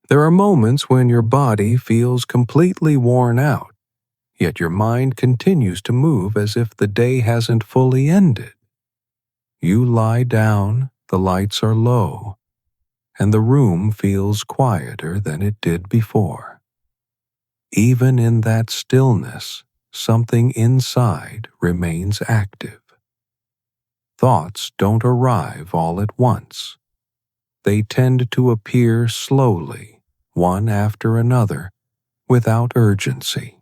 There are moments when your body feels completely worn out, yet your mind continues to move as if the day hasn't fully ended. You lie down, the lights are low, and the room feels quieter than it did before. Even in that stillness, something inside remains active. Thoughts don't arrive all at once. They tend to appear slowly, one after another, without urgency.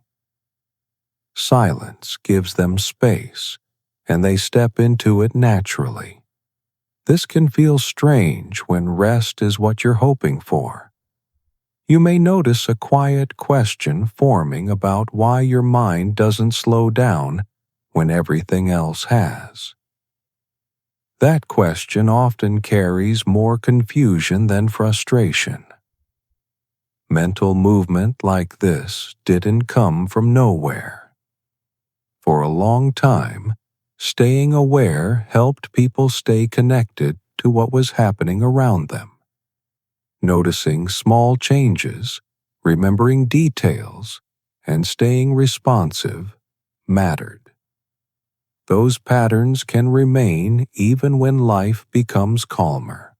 Silence gives them space, and they step into it naturally. This can feel strange when rest is what you're hoping for. You may notice a quiet question forming about why your mind doesn't slow down when everything else has. That question often carries more confusion than frustration. Mental movement like this didn't come from nowhere. For a long time, staying aware helped people stay connected to what was happening around them. Noticing small changes, remembering details, and staying responsive mattered. Those patterns can remain even when life becomes calmer.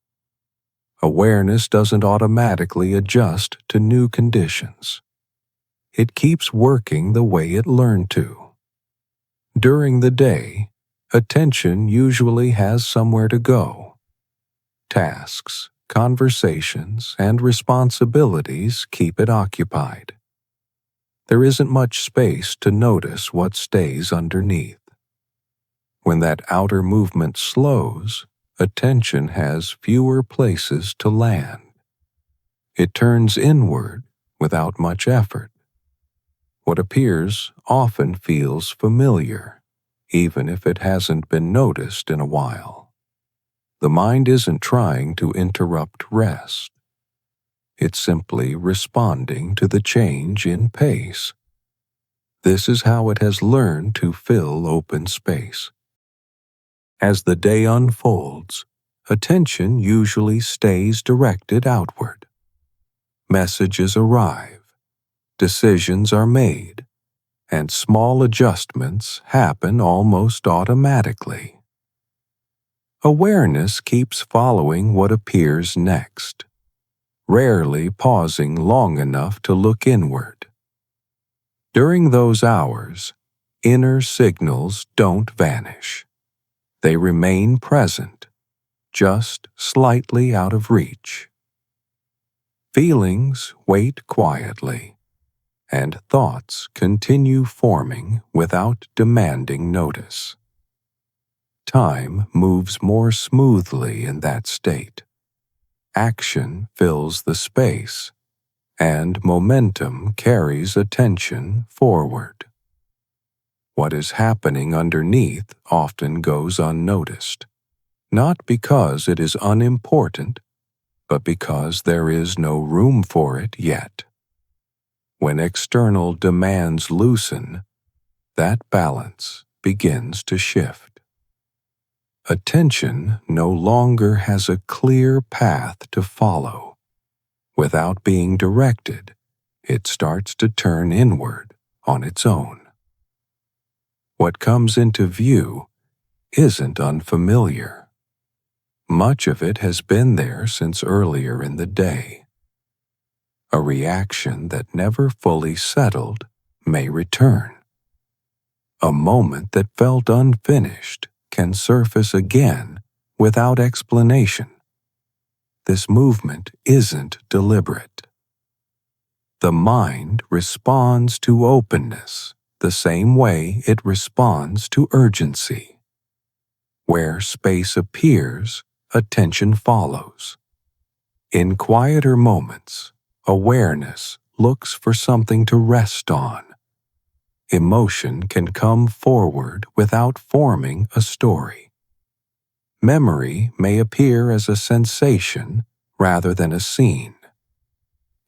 Awareness doesn't automatically adjust to new conditions. It keeps working the way it learned to. During the day, attention usually has somewhere to go. Tasks, conversations, and responsibilities keep it occupied. There isn't much space to notice what stays underneath. When that outer movement slows, attention has fewer places to land. It turns inward without much effort. What appears often feels familiar, even if it hasn't been noticed in a while. The mind isn't trying to interrupt rest. It's simply responding to the change in pace. This is how it has learned to fill open space. As the day unfolds, attention usually stays directed outward. Messages arrive, decisions are made, and small adjustments happen almost automatically. Awareness keeps following what appears next, rarely pausing long enough to look inward. During those hours, inner signals don't vanish. They remain present, just slightly out of reach. Feelings wait quietly, and thoughts continue forming without demanding notice. Time moves more smoothly in that state. Action fills the space, and momentum carries attention forward. What is happening underneath often goes unnoticed, not because it is unimportant, but because there is no room for it yet. When external demands loosen, that balance begins to shift. Attention no longer has a clear path to follow. Without being directed, it starts to turn inward on its own. What comes into view isn't unfamiliar. Much of it has been there since earlier in the day. A reaction that never fully settled may return. A moment that felt unfinished can surface again without explanation. This movement isn't deliberate. The mind responds to openness the same way it responds to urgency. Where space appears, attention follows. In quieter moments, awareness looks for something to rest on. Emotion can come forward without forming a story. Memory may appear as a sensation rather than a scene.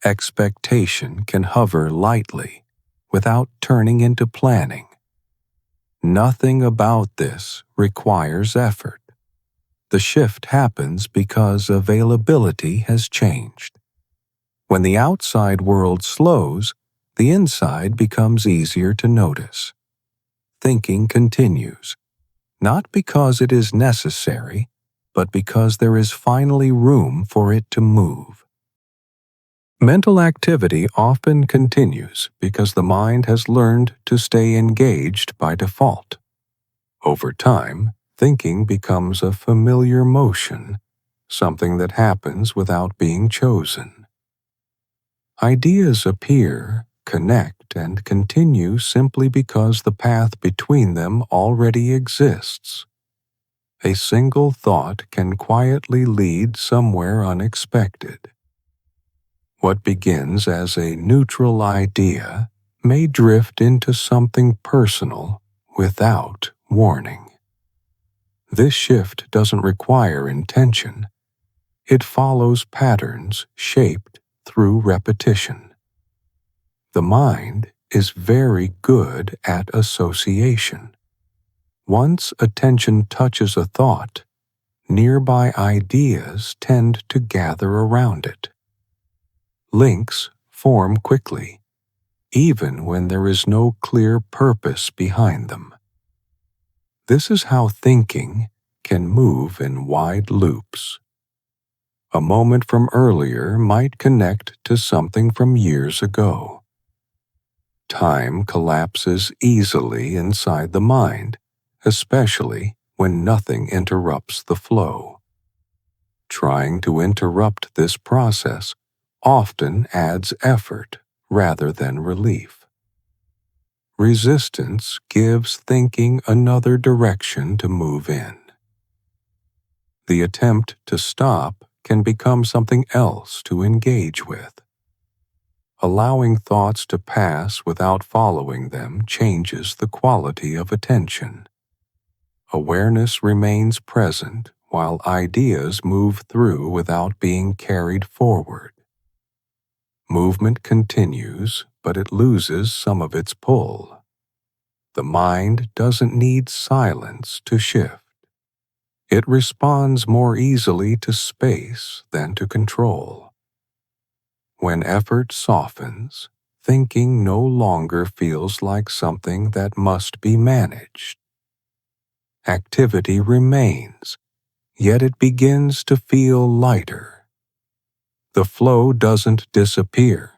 Expectation can hover lightly without turning into planning. Nothing about this requires effort. The shift happens because availability has changed. When the outside world slows, the inside becomes easier to notice. Thinking continues, not because it is necessary, but because there is finally room for it to move. Mental activity often continues because the mind has learned to stay engaged by default. Over time, thinking becomes a familiar motion, something that happens without being chosen. Ideas appear, connect, and continue simply because the path between them already exists. A single thought can quietly lead somewhere unexpected. What begins as a neutral idea may drift into something personal without warning. This shift doesn't require intention. It follows patterns shaped through repetition. The mind is very good at association. Once attention touches a thought, nearby ideas tend to gather around it. Links form quickly, even when there is no clear purpose behind them. This is how thinking can move in wide loops. A moment from earlier might connect to something from years ago. Time collapses easily inside the mind, especially when nothing interrupts the flow. Trying to interrupt this process often adds effort rather than relief. Resistance gives thinking another direction to move in. The attempt to stop can become something else to engage with. Allowing thoughts to pass without following them changes the quality of attention. Awareness remains present while ideas move through without being carried forward. Movement continues, but it loses some of its pull. The mind doesn't need silence to shift. It responds more easily to space than to control. When effort softens, thinking no longer feels like something that must be managed. Activity remains, yet it begins to feel lighter. The flow doesn't disappear,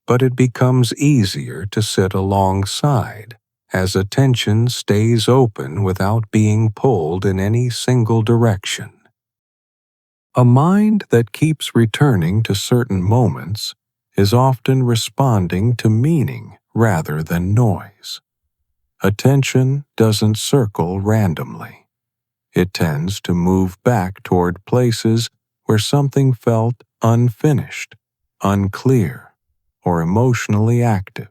but it becomes easier to sit alongside as attention stays open without being pulled in any single direction. A mind that keeps returning to certain moments is often responding to meaning rather than noise. Attention doesn't circle randomly. It tends to move back toward places where something felt unfinished, unclear, or emotionally active.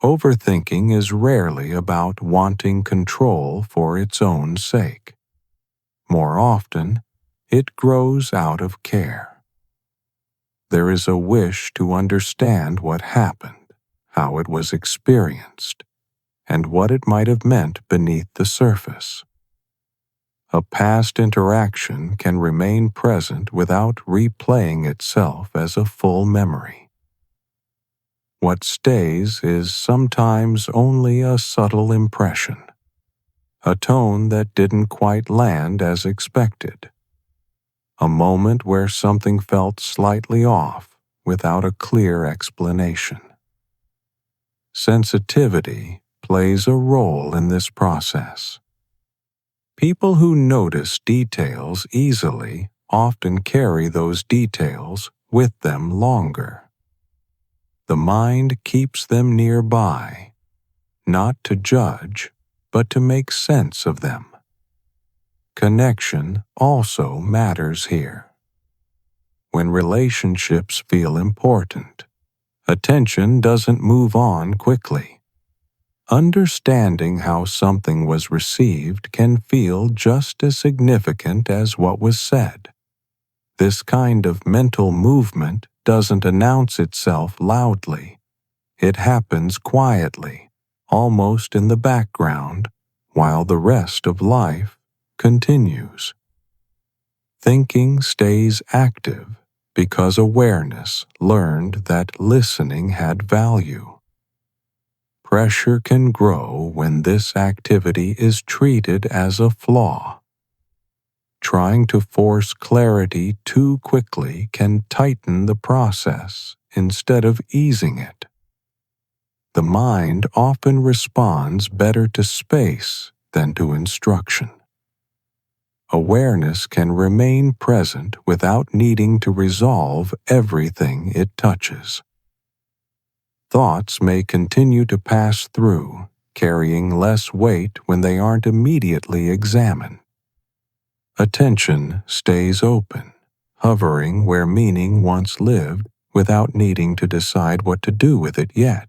Overthinking is rarely about wanting control for its own sake. More often, it grows out of care. There is a wish to understand what happened, how it was experienced, and what it might have meant beneath the surface. A past interaction can remain present without replaying itself as a full memory. What stays is sometimes only a subtle impression, a tone that didn't quite land as expected, a moment where something felt slightly off without a clear explanation. Sensitivity plays a role in this process. People who notice details easily often carry those details with them longer. The mind keeps them nearby, not to judge, but to make sense of them. Connection also matters here. When relationships feel important, attention doesn't move on quickly. Understanding how something was received can feel just as significant as what was said. This kind of mental movement doesn't announce itself loudly. It happens quietly, almost in the background, while the rest of life continues. Thinking stays active because awareness learned that listening had value. Pressure can grow when this activity is treated as a flaw. Trying to force clarity too quickly can tighten the process instead of easing it. The mind often responds better to space than to instruction. Awareness can remain present without needing to resolve everything it touches. Thoughts may continue to pass through, carrying less weight when they aren't immediately examined. Attention stays open, hovering where meaning once lived without needing to decide what to do with it yet.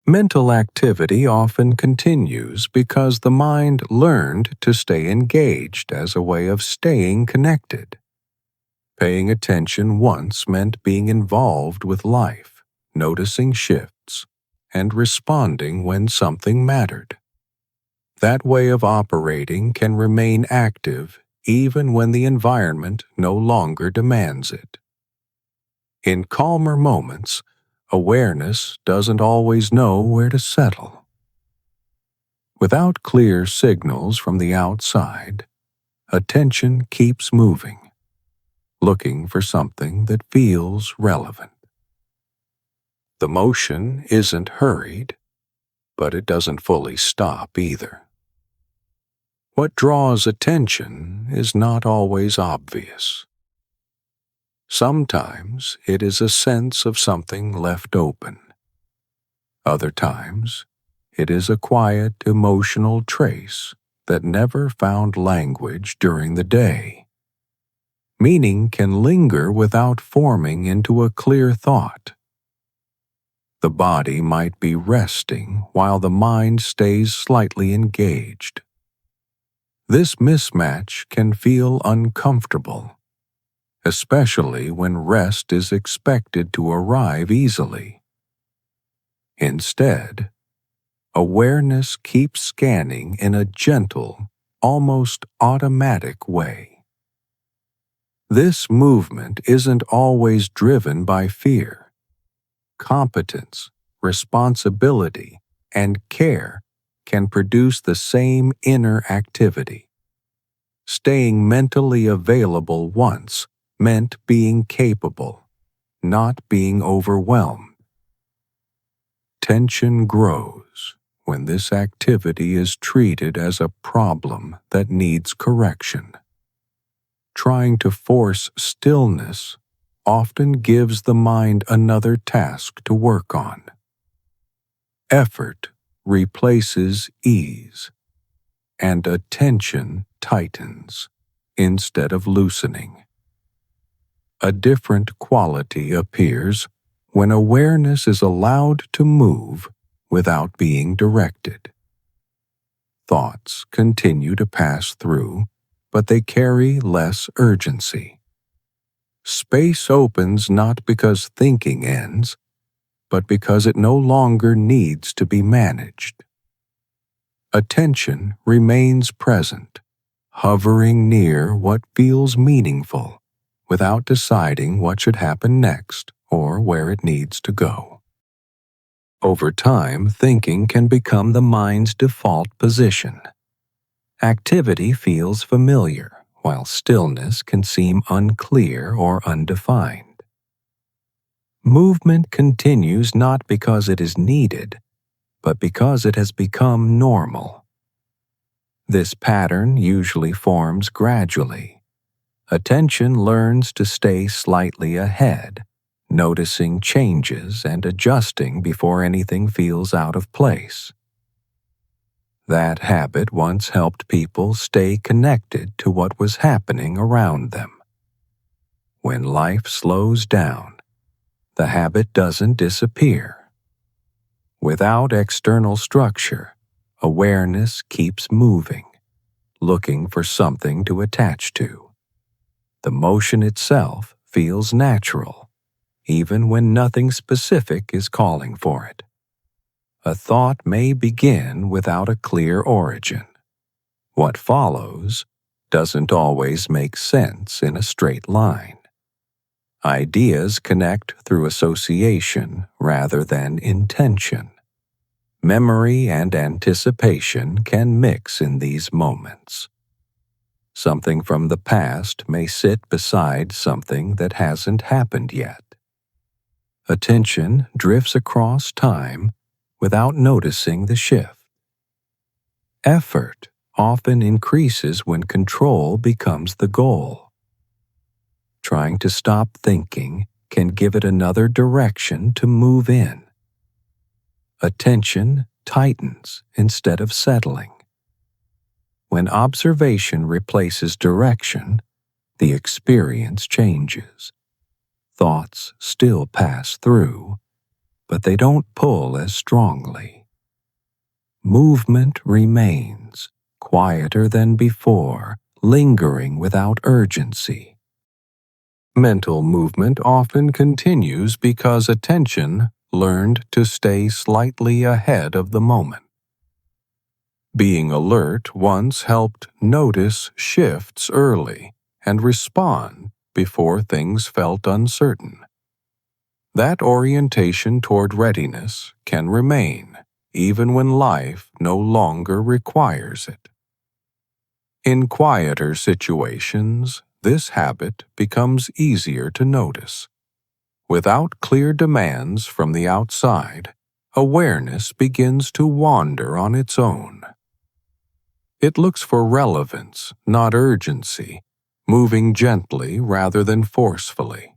Mental activity often continues because the mind learned to stay engaged as a way of staying connected. Paying attention once meant being involved with life, noticing shifts, and responding when something mattered. That way of operating can remain active even when the environment no longer demands it. In calmer moments, awareness doesn't always know where to settle. Without clear signals from the outside, attention keeps moving, looking for something that feels relevant. The motion isn't hurried, but it doesn't fully stop either. What draws attention is not always obvious. Sometimes it is a sense of something left open. Other times, it is a quiet emotional trace that never found language during the day. Meaning can linger without forming into a clear thought. The body might be resting while the mind stays slightly engaged. This mismatch can feel uncomfortable, especially when rest is expected to arrive easily. Instead, awareness keeps scanning in a gentle, almost automatic way. This movement isn't always driven by fear. Competence, responsibility, and care can produce the same inner activity. Staying mentally available once meant being capable, not being overwhelmed. Tension grows when this activity is treated as a problem that needs correction. Trying to force stillness often gives the mind another task to work on. Effort replaces ease, and attention tightens instead of loosening. A different quality appears when awareness is allowed to move without being directed. Thoughts continue to pass through, but they carry less urgency. Space opens not because thinking ends, but because it no longer needs to be managed. Attention remains present, hovering near what feels meaningful, without deciding what should happen next or where it needs to go. Over time, thinking can become the mind's default position. Activity feels familiar, while stillness can seem unclear or undefined. Movement continues not because it is needed, but because it has become normal. This pattern usually forms gradually. Attention learns to stay slightly ahead, noticing changes and adjusting before anything feels out of place. That habit once helped people stay connected to what was happening around them. When life slows down, the habit doesn't disappear. Without external structure, awareness keeps moving, looking for something to attach to. The motion itself feels natural, even when nothing specific is calling for it. A thought may begin without a clear origin. What follows doesn't always make sense in a straight line. Ideas connect through association rather than intention. Memory and anticipation can mix in these moments. Something from the past may sit beside something that hasn't happened yet. Attention drifts across time without noticing the shift. Effort often increases when control becomes the goal. Trying to stop thinking can give it another direction to move in. Attention tightens instead of settling. When observation replaces direction, the experience changes. Thoughts still pass through, but they don't pull as strongly. Movement remains, quieter than before, lingering without urgency. Mental movement often continues because attention learned to stay slightly ahead of the moment. Being alert once helped notice shifts early and respond before things felt uncertain. That orientation toward readiness can remain even when life no longer requires it. In quieter situations, this habit becomes easier to notice. Without clear demands from the outside, awareness begins to wander on its own. It looks for relevance, not urgency, moving gently rather than forcefully.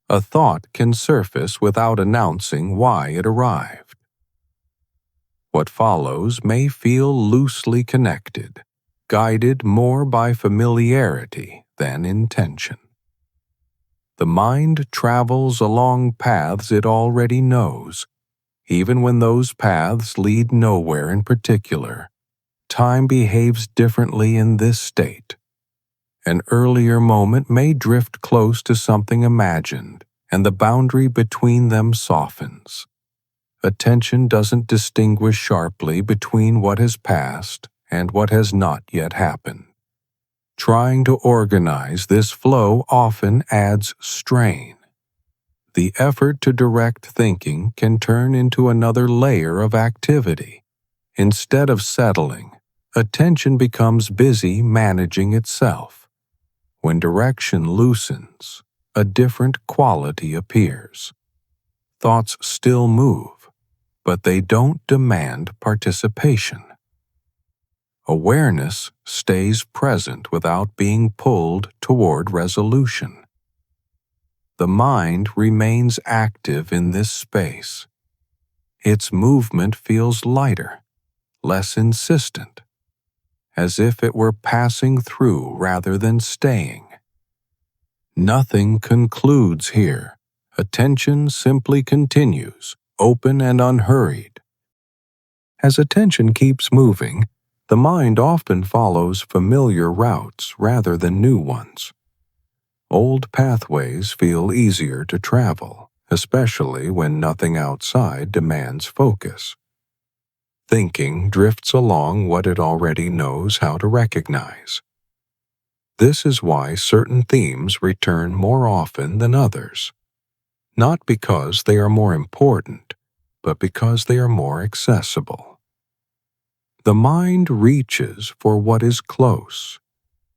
A thought can surface without announcing why it arrived. What follows may feel loosely connected, guided more by familiarity than intention. The mind travels along paths it already knows, even when those paths lead nowhere in particular. Time behaves differently in this state. An earlier moment may drift close to something imagined, and the boundary between them softens. Attention doesn't distinguish sharply between what has passed and what has not yet happened. Trying to organize this flow often adds strain. The effort to direct thinking can turn into another layer of activity. Instead of settling, attention becomes busy managing itself. When direction loosens, a different quality appears. Thoughts still move, but they don't demand participation. Awareness stays present without being pulled toward resolution. The mind remains active in this space. Its movement feels lighter, less insistent, as if it were passing through rather than staying. Nothing concludes here. Attention simply continues, open and unhurried. As attention keeps moving, the mind often follows familiar routes rather than new ones. Old pathways feel easier to travel, especially when nothing outside demands focus. Thinking drifts along what it already knows how to recognize. This is why certain themes return more often than others. Not because they are more important, but because they are more accessible. The mind reaches for what is close,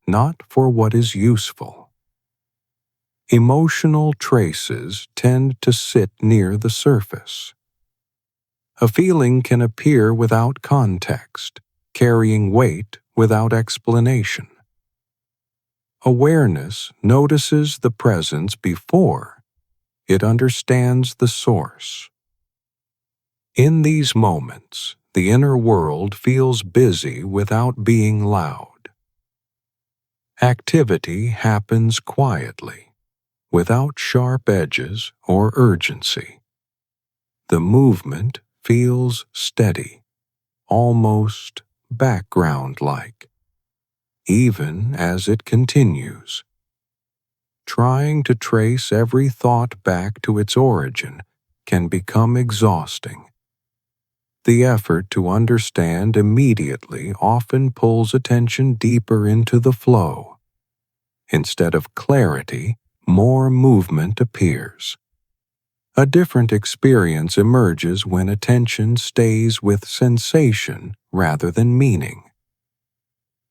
not for what is useful. Emotional traces tend to sit near the surface. A feeling can appear without context, carrying weight without explanation. Awareness notices the presence before it understands the source. In these moments, the inner world feels busy without being loud. Activity happens quietly, without sharp edges or urgency. The movement feels steady, almost background-like, even as it continues. Trying to trace every thought back to its origin can become exhausting. The effort to understand immediately often pulls attention deeper into the flow. Instead of clarity, more movement appears. A different experience emerges when attention stays with sensation rather than meaning.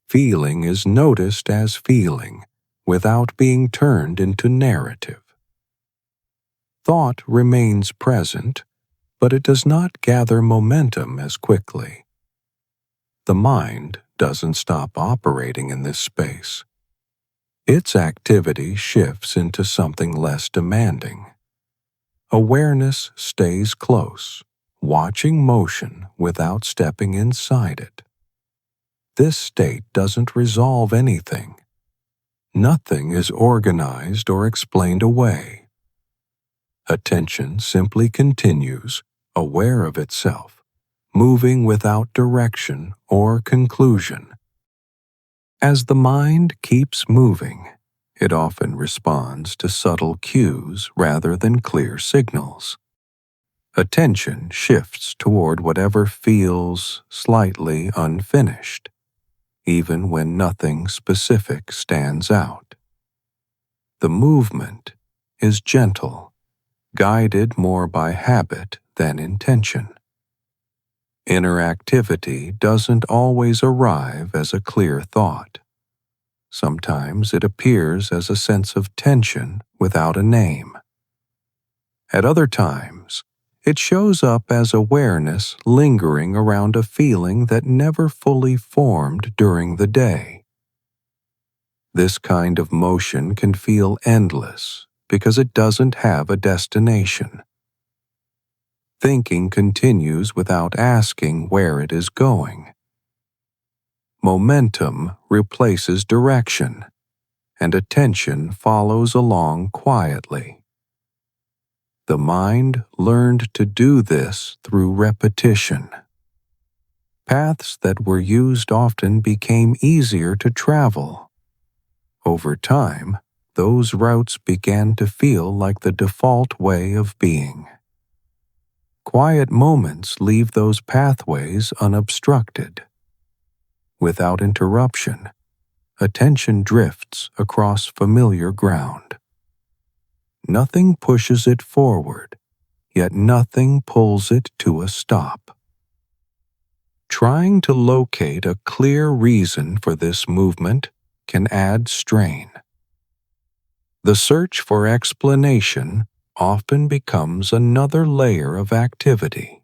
Feeling is noticed as feeling, without being turned into narrative. Thought remains present, but it does not gather momentum as quickly. The mind doesn't stop operating in this space. Its activity shifts into something less demanding. Awareness stays close, watching motion without stepping inside it. This state doesn't resolve anything. Nothing is organized or explained away. Attention simply continues, aware of itself, moving without direction or conclusion. As the mind keeps moving, it often responds to subtle cues rather than clear signals. Attention shifts toward whatever feels slightly unfinished, even when nothing specific stands out. The movement is gentle, guided more by habit than intention. Inner activity doesn't always arrive as a clear thought. Sometimes it appears as a sense of tension without a name. At other times, it shows up as awareness lingering around a feeling that never fully formed during the day. This kind of motion can feel endless because it doesn't have a destination. Thinking continues without asking where it is going. Momentum replaces direction, and attention follows along quietly. The mind learned to do this through repetition. Paths that were used often became easier to travel. Over time, those routes began to feel like the default way of being. Quiet moments leave those pathways unobstructed. Without interruption, attention drifts across familiar ground. Nothing pushes it forward, yet nothing pulls it to a stop. Trying to locate a clear reason for this movement can add strain. The search for explanation often becomes another layer of activity.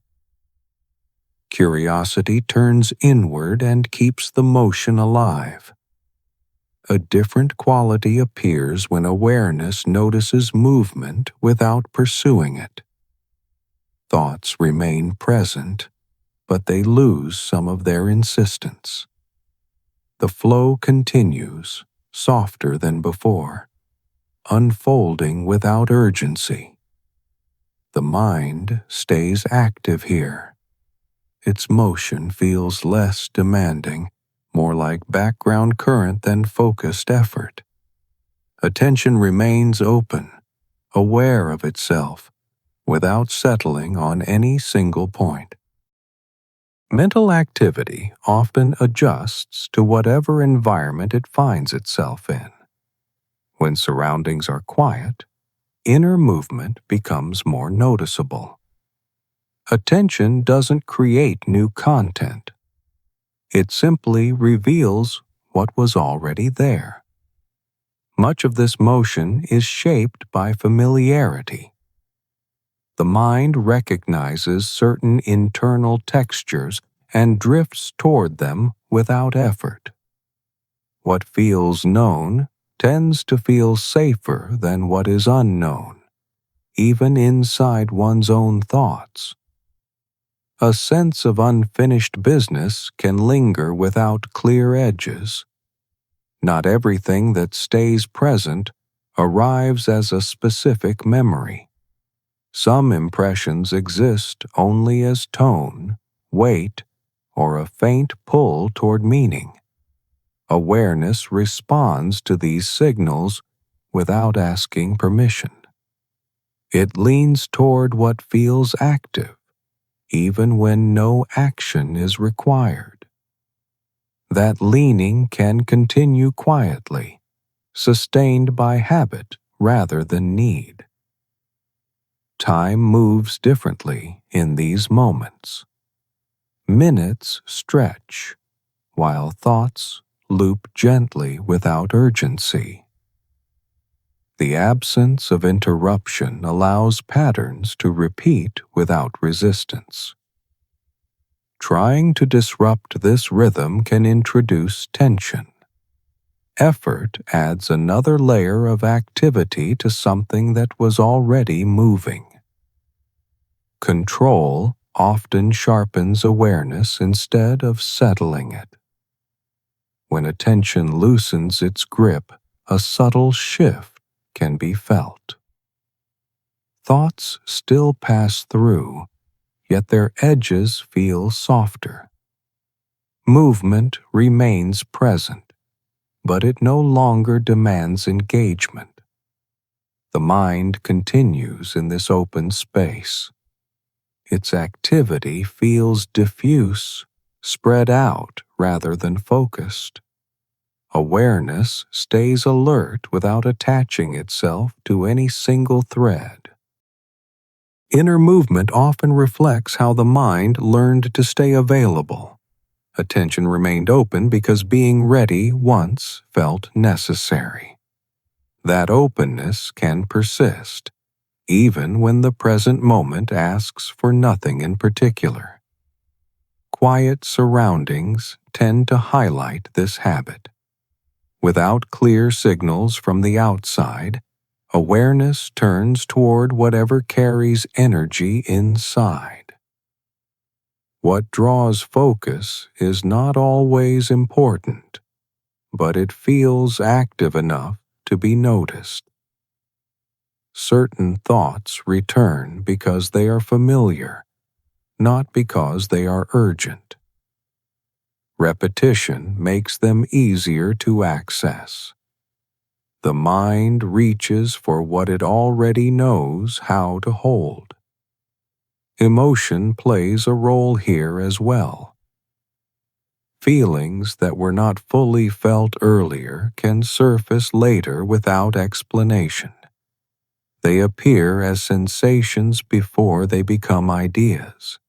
Curiosity turns inward and keeps the motion alive. A different quality appears when awareness notices movement without pursuing it. Thoughts remain present, but they lose some of their insistence. The flow continues, softer than before, unfolding without urgency. The mind stays active here. Its motion feels less demanding, more like background current than focused effort. Attention remains open, aware of itself, without settling on any single point. Mental activity often adjusts to whatever environment it finds itself in. When surroundings are quiet, inner movement becomes more noticeable. Attention doesn't create new content. It simply reveals what was already there. Much of this motion is shaped by familiarity. The mind recognizes certain internal textures and drifts toward them without effort. What feels known tends to feel safer than what is unknown, even inside one's own thoughts. A sense of unfinished business can linger without clear edges. Not everything that stays present arrives as a specific memory. Some impressions exist only as tone, weight, or a faint pull toward meaning. Awareness responds to these signals without asking permission. It leans toward what feels active, even when no action is required. That leaning can continue quietly, sustained by habit rather than need. Time moves differently in these moments. Minutes stretch, while thoughts loop gently without urgency. The absence of interruption allows patterns to repeat without resistance. Trying to disrupt this rhythm can introduce tension. Effort adds another layer of activity to something that was already moving. Control often sharpens awareness instead of settling it. When attention loosens its grip, a subtle shift can be felt. Thoughts still pass through, yet their edges feel softer. Movement remains present, but it no longer demands engagement. The mind continues in this open space. Its activity feels diffuse, spread out rather than focused. Awareness stays alert without attaching itself to any single thread. Inner movement often reflects how the mind learned to stay available. Attention remained open because being ready once felt necessary. That openness can persist, even when the present moment asks for nothing in particular. Quiet surroundings tend to highlight this habit. Without clear signals from the outside, awareness turns toward whatever carries energy inside. What draws focus is not always important, but it feels active enough to be noticed. Certain thoughts return because they are familiar, not because they are urgent. Repetition makes them easier to access. The mind reaches for what it already knows how to hold. Emotion plays a role here as well. Feelings that were not fully felt earlier can surface later without explanation. They appear as sensations before they become ideas.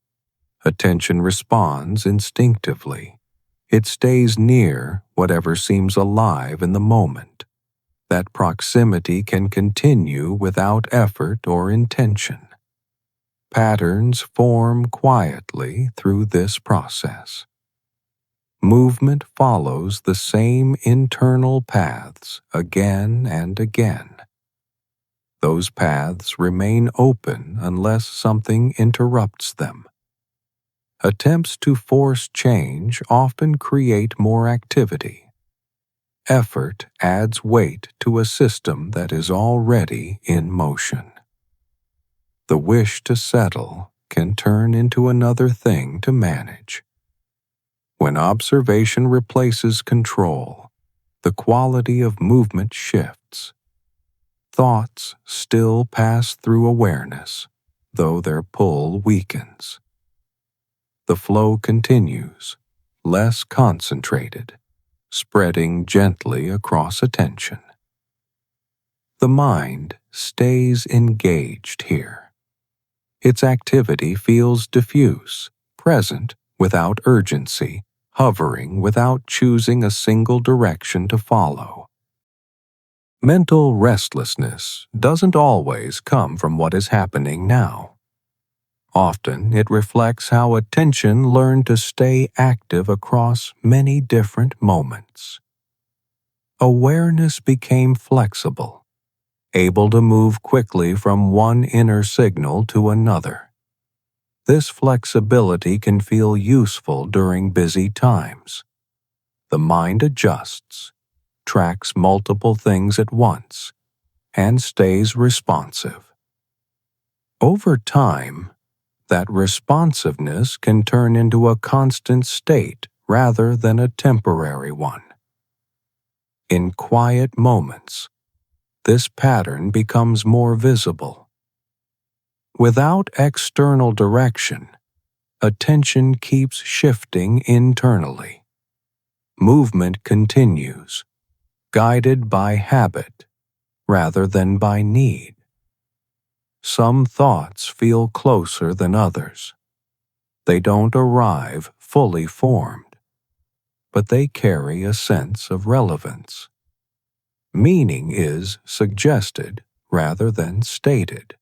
Attention responds instinctively. It stays near whatever seems alive in the moment. That proximity can continue without effort or intention. Patterns form quietly through this process. Movement follows the same internal paths again and again. Those paths remain open unless something interrupts them. Attempts to force change often create more activity. Effort adds weight to a system that is already in motion. The wish to settle can turn into another thing to manage. When observation replaces control, the quality of movement shifts. Thoughts still pass through awareness, though their pull weakens. The flow continues, less concentrated, spreading gently across attention. The mind stays engaged here. Its activity feels diffuse, present without urgency, hovering without choosing a single direction to follow. Mental restlessness doesn't always come from what is happening now. Often it reflects how attention learned to stay active across many different moments. Awareness became flexible, able to move quickly from one inner signal to another. This flexibility can feel useful during busy times. The mind adjusts, tracks multiple things at once, and stays responsive. Over time, that responsiveness can turn into a constant state rather than a temporary one. In quiet moments, this pattern becomes more visible. Without external direction, attention keeps shifting internally. Movement continues, guided by habit, rather than by need. Some thoughts feel closer than others. They don't arrive fully formed, but they carry a sense of relevance. Meaning is suggested rather than stated,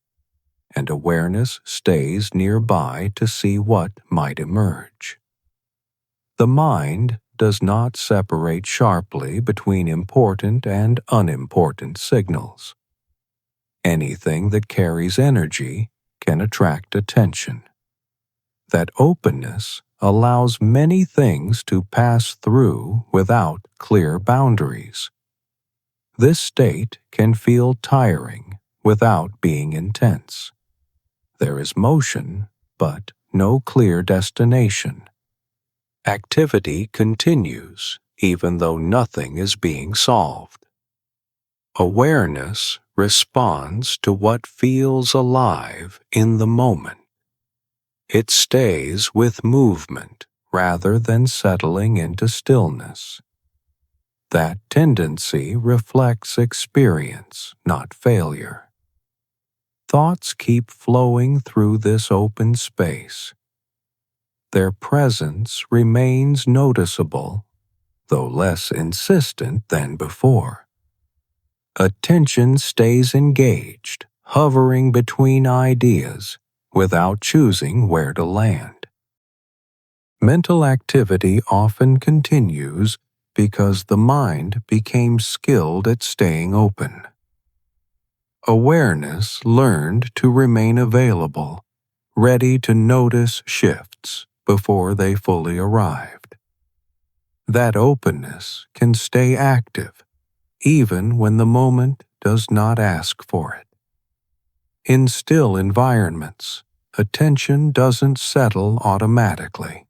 and awareness stays nearby to see what might emerge. The mind does not separate sharply between important and unimportant signals. Anything that carries energy can attract attention. That openness allows many things to pass through without clear boundaries. This state can feel tiring without being intense. There is motion, but no clear destination. Activity continues even though nothing is being solved. Awareness responds to what feels alive in the moment. It stays with movement rather than settling into stillness. That tendency reflects experience, not failure. Thoughts keep flowing through this open space. Their presence remains noticeable, though less insistent than before. Attention stays engaged, hovering between ideas without choosing where to land. Mental activity often continues because the mind became skilled at staying open. Awareness learned to remain available, ready to notice shifts before they fully arrived. That openness can stay active, even when the moment does not ask for it. In still environments, attention doesn't settle automatically.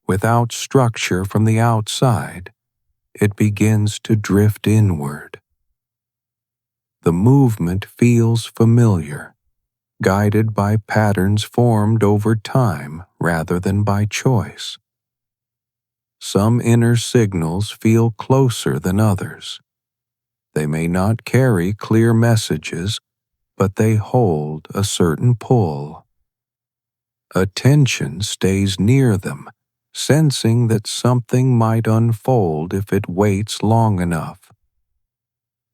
Without structure from the outside, it begins to drift inward. The movement feels familiar, guided by patterns formed over time rather than by choice. Some inner signals feel closer than others. They may not carry clear messages, but they hold a certain pull. Attention stays near them, sensing that something might unfold if it waits long enough.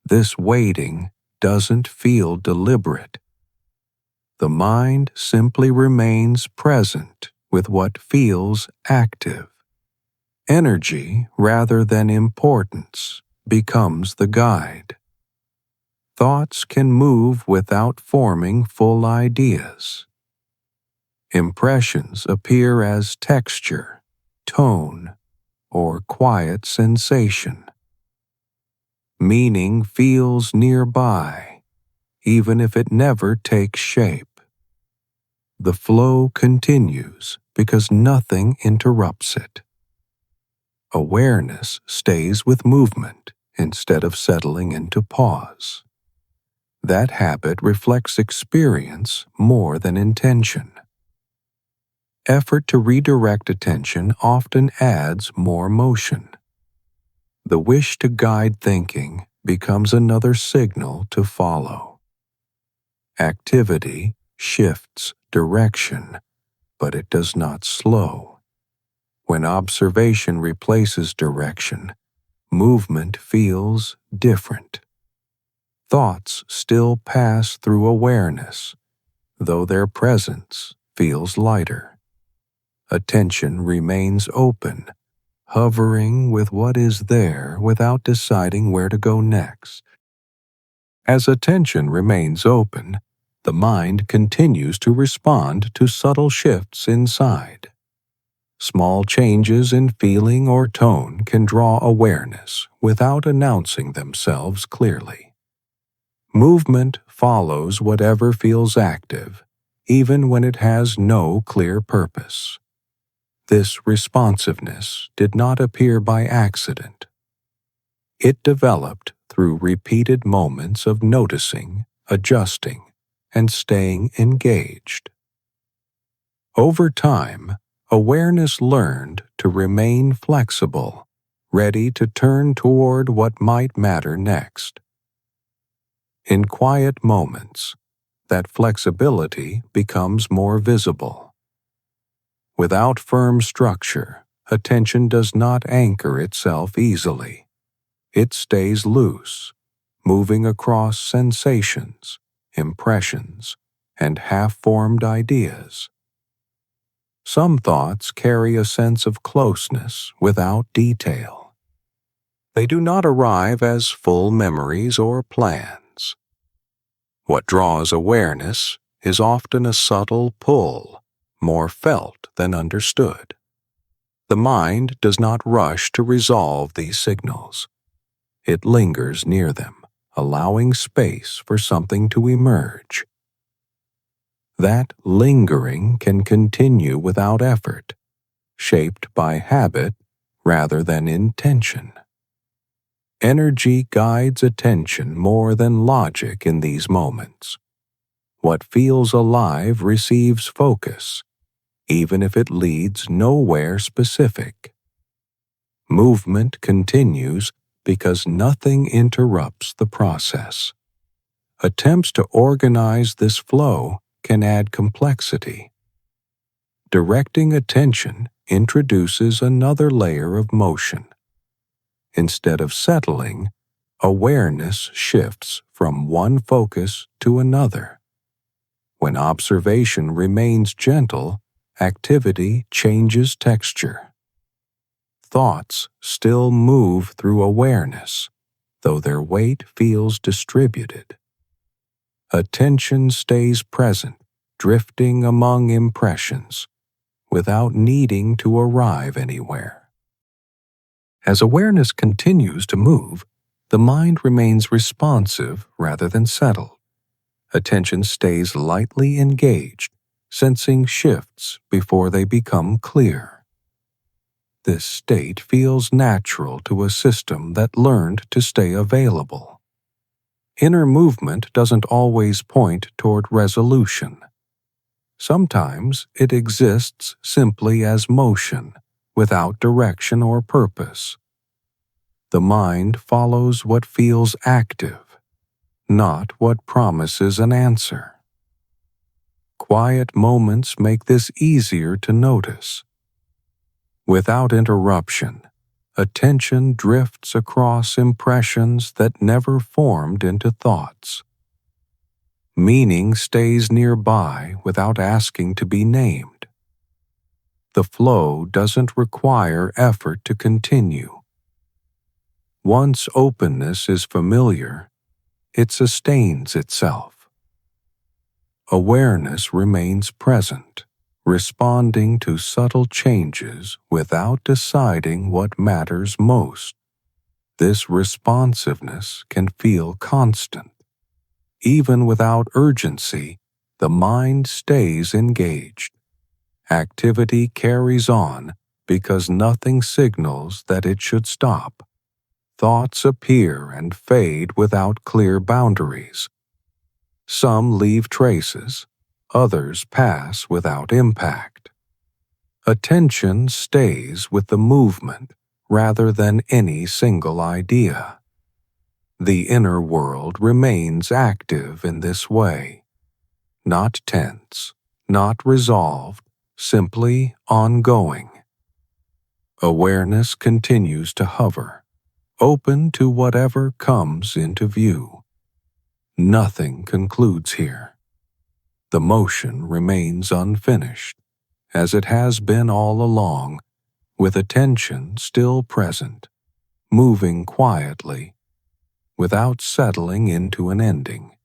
This waiting doesn't feel deliberate. The mind simply remains present with what feels active. Energy, rather than importance, becomes the guide. Thoughts can move without forming full ideas. Impressions appear as texture, tone, or quiet sensation. Meaning feels nearby, even if it never takes shape. The flow continues because nothing interrupts it. Awareness stays with movement instead of settling into pause. That habit reflects experience more than intention. Effort to redirect attention often adds more motion. The wish to guide thinking becomes another signal to follow. Activity shifts direction, but it does not slow. When observation replaces direction, movement feels different. Thoughts still pass through awareness, though their presence feels lighter. Attention remains open, hovering with what is there without deciding where to go next. As attention remains open, the mind continues to respond to subtle shifts inside. Small changes in feeling or tone can draw awareness without announcing themselves clearly. Movement follows whatever feels active, even when it has no clear purpose. This responsiveness did not appear by accident. It developed through repeated moments of noticing, adjusting, and staying engaged. Over time, awareness learned to remain flexible, ready to turn toward what might matter next. In quiet moments, that flexibility becomes more visible. Without firm structure, attention does not anchor itself easily. It stays loose, moving across sensations, impressions, and half-formed ideas. Some thoughts carry a sense of closeness without detail. They do not arrive as full memories or plans. What draws awareness is often a subtle pull, more felt than understood. The mind does not rush to resolve these signals. It lingers near them, allowing space for something to emerge. That lingering can continue without effort, shaped by habit rather than intention. Energy guides attention more than logic in these moments. What feels alive receives focus, even if it leads nowhere specific. Movement continues because nothing interrupts the process. Attempts to organize this flow can add complexity. Directing attention introduces another layer of motion. Instead of settling, awareness shifts from one focus to another. When observation remains gentle, activity changes texture. Thoughts still move through awareness, though their weight feels distributed. Attention stays present, drifting among impressions, without needing to arrive anywhere. As awareness continues to move, the mind remains responsive rather than settled. Attention stays lightly engaged, sensing shifts before they become clear. This state feels natural to a system that learned to stay available. Inner movement doesn't always point toward resolution. Sometimes it exists simply as motion, without direction or purpose. The mind follows what feels active, not what promises an answer. Quiet moments make this easier to notice. Without interruption, attention drifts across impressions that never formed into thoughts. Meaning stays nearby without asking to be named. The flow doesn't require effort to continue. Once openness is familiar, it sustains itself. Awareness remains present, responding to subtle changes without deciding what matters most. This responsiveness can feel constant. Even without urgency, the mind stays engaged. Activity carries on because nothing signals that it should stop. Thoughts appear and fade without clear boundaries. Some leave traces, others pass without impact. Attention stays with the movement rather than any single idea. The inner world remains active in this way, not tense, not resolved, simply ongoing. Awareness continues to hover, open to whatever comes into view. Nothing concludes here. The motion remains unfinished, as it has been all along, with attention still present, moving quietly, without settling into an ending.